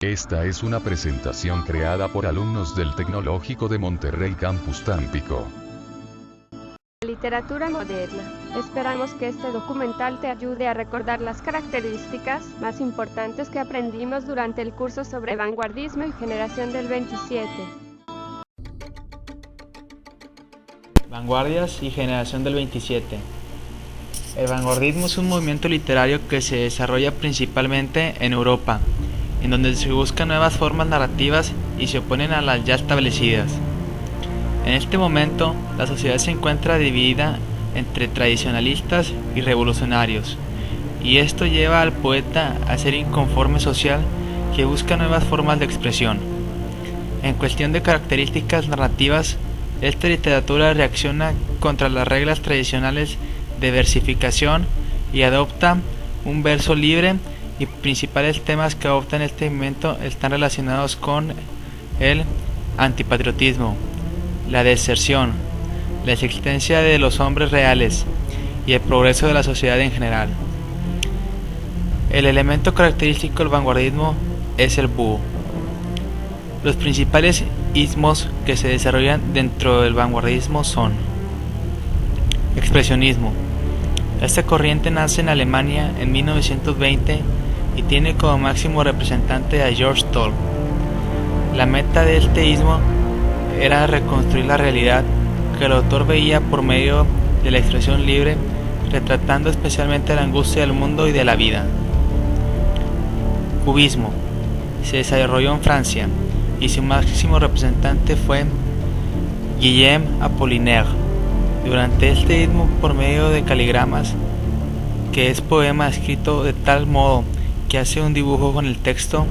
Esta es una presentación creada por alumnos del Tecnológico de Monterrey Campus Tampico. Literatura moderna. Esperamos que este documental te ayude a recordar las características más importantes que aprendimos durante el curso sobre vanguardismo y generación del 27. Vanguardias y generación del 27. El vanguardismo es un movimiento literario que se desarrolla principalmente en Europa, en donde se buscan nuevas formas narrativas y se oponen a las ya establecidas. En este momento, la sociedad se encuentra dividida entre tradicionalistas y revolucionarios, y esto lleva al poeta a ser inconforme social que busca nuevas formas de expresión. En cuestión de características narrativas, esta literatura reacciona contra las reglas tradicionales de versificación y adopta un verso libre, y principales temas que adopta en este movimiento están relacionados con el antipatriotismo, la deserción, la existencia de los hombres reales y el progreso de la sociedad en general. El elemento característico del vanguardismo es el búho. Los principales ismos que se desarrollan dentro del vanguardismo son: expresionismo. Esta corriente nace en Alemania en 1920 y tiene como máximo representante a George Toll. La meta de este ismo era reconstruir la realidad que el autor veía por medio de la expresión libre, retratando especialmente la angustia del mundo y de la vida. Cubismo. Se desarrolló en Francia y su máximo representante fue Guillaume Apollinaire. Durante este ismo, por medio de caligramas, que es poema escrito de tal modo que hace un dibujo con el texto,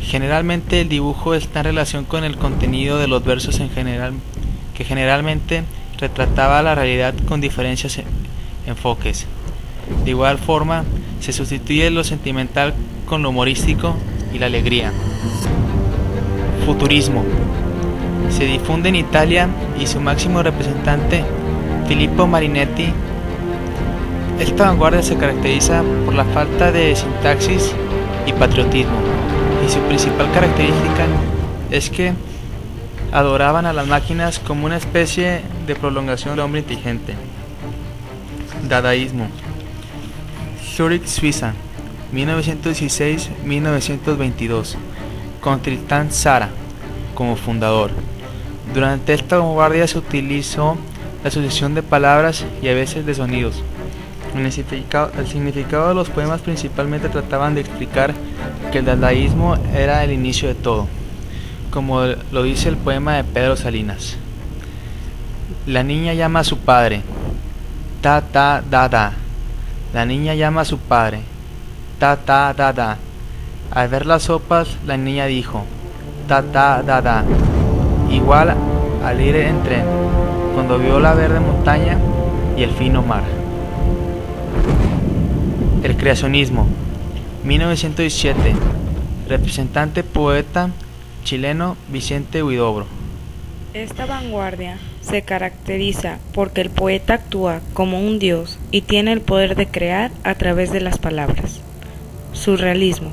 generalmente el dibujo está en relación con el contenido de los versos en general, que generalmente retrataba la realidad con diferentes enfoques. De igual forma, se sustituye lo sentimental con lo humorístico y la alegría. Futurismo. Se difunde en Italia y su máximo representante, Filippo Marinetti. Esta vanguardia se caracteriza por la falta de sintaxis y patriotismo, y su principal característica es que adoraban a las máquinas como una especie de prolongación del hombre inteligente. Dadaísmo. Zurich, Suiza, 1916-1922, con Tristan Tzara como fundador. Durante esta vanguardia se utilizó la sucesión de palabras y a veces de sonidos. El significado de los poemas principalmente trataban de explicar que el dadaísmo era el inicio de todo, como lo dice el poema de Pedro Salinas. La niña llama a su padre, ta ta da da. La niña llama a su padre, ta ta da da. Al ver las sopas, la niña dijo, ta ta da da. Igual al ir en tren, cuando vio la verde montaña y el fino mar. El creacionismo, 1907, representante poeta chileno Vicente Huidobro. Esta vanguardia se caracteriza porque el poeta actúa como un dios y tiene el poder de crear a través de las palabras. Surrealismo.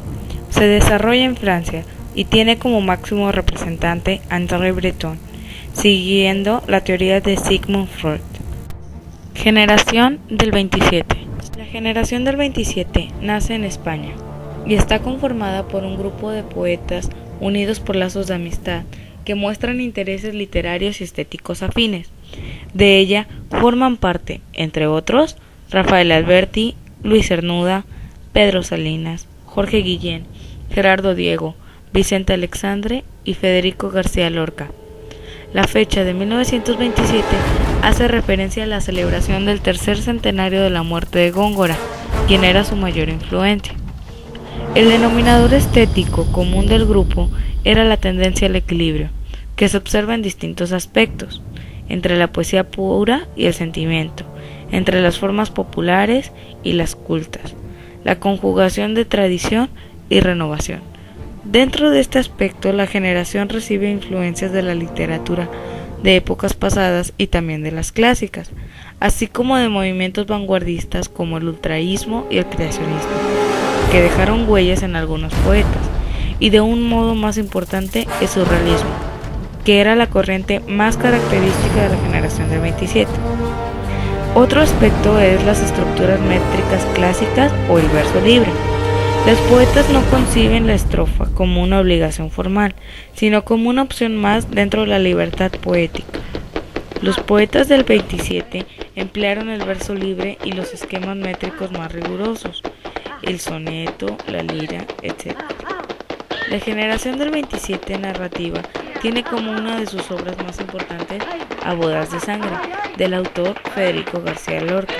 Se desarrolla en Francia y tiene como máximo representante André Breton, siguiendo la teoría de Sigmund Freud. Generación del 27. La generación del 27 nace en España y está conformada por un grupo de poetas unidos por lazos de amistad que muestran intereses literarios y estéticos afines. De ella forman parte, entre otros, Rafael Alberti, Luis Cernuda, Pedro Salinas, Jorge Guillén, Gerardo Diego, Vicente Alexandre y Federico García Lorca. La fecha de 1927 hace referencia a la celebración del tercer centenario de la muerte de Góngora, quien era su mayor influencia. El denominador estético común del grupo era la tendencia al equilibrio, que se observa en distintos aspectos, entre la poesía pura y el sentimiento, entre las formas populares y las cultas, la conjugación de tradición y renovación. Dentro de este aspecto, la generación recibe influencias de la literatura de épocas pasadas y también de las clásicas, así como de movimientos vanguardistas como el ultraísmo y el creacionismo, que dejaron huellas en algunos poetas, y de un modo más importante el surrealismo, que era la corriente más característica de la generación del 27. Otro aspecto es las estructuras métricas clásicas o el verso libre. Los poetas no conciben la estrofa como una obligación formal, sino como una opción más dentro de la libertad poética. Los poetas del 27 emplearon el verso libre y los esquemas métricos más rigurosos, el soneto, la lira, etc. La generación del 27 narrativa tiene como una de sus obras más importantes A Bodas de Sangre, del autor Federico García Lorca.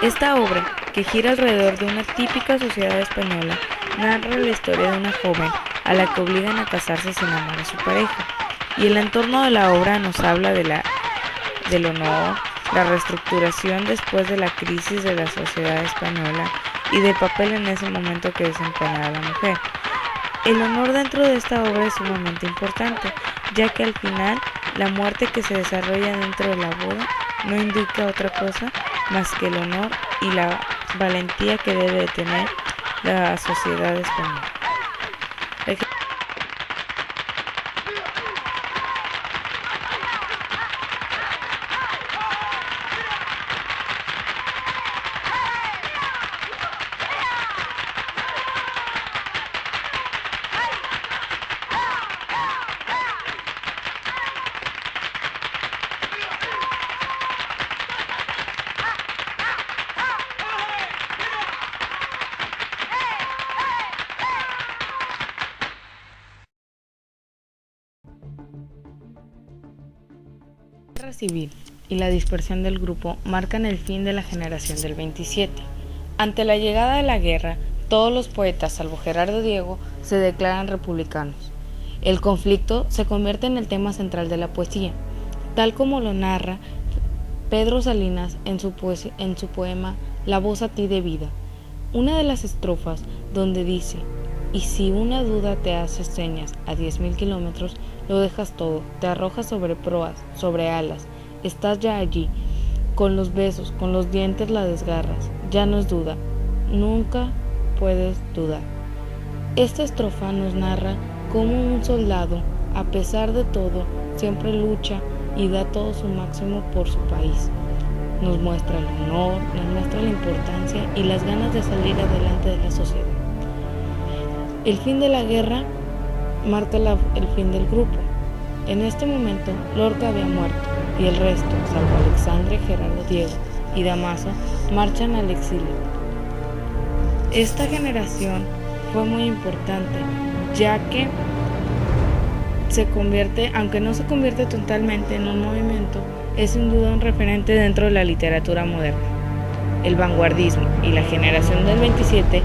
Esta obra, que gira alrededor de una típica sociedad española, narra la historia de una joven a la que obligan a casarse sin amar a su pareja, y el entorno de la obra nos habla del honor, la reestructuración después de la crisis de la sociedad española y del papel en ese momento que desempeñaba la mujer. El honor dentro de esta obra es sumamente importante, ya que al final la muerte que se desarrolla dentro de la boda no indica otra cosa más que el honor y la valentía que debe de tener la sociedad española. La guerra civil y la dispersión del grupo marcan el fin de la generación del 27. Ante la llegada de la guerra, todos los poetas, salvo Gerardo Diego, se declaran republicanos. El conflicto se convierte en el tema central de la poesía, tal como lo narra Pedro Salinas en su poema La voz a ti de vida. Una de las estrofas donde dice: y si una duda te hace señas a 10.000 kilómetros, lo dejas todo, te arrojas sobre proas, sobre alas, estás ya allí, con los besos, con los dientes la desgarras, ya no es duda, nunca puedes dudar. Esta estrofa nos narra cómo un soldado, a pesar de todo, siempre lucha y da todo su máximo por su país. Nos muestra el honor, nos muestra la importancia y las ganas de salir adelante de la sociedad. El fin de la guerra marca el fin del grupo. En este momento, Lorca había muerto y el resto, salvo Alexandre, Gerardo Diego y Damaso, marchan al exilio. Esta generación fue muy importante, ya que se convierte, aunque no se convierte totalmente en un movimiento, es sin duda un referente dentro de la literatura moderna. El vanguardismo y la generación del 27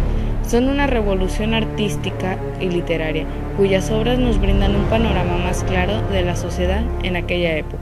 son una revolución artística y literaria, cuyas obras nos brindan un panorama más claro de la sociedad en aquella época.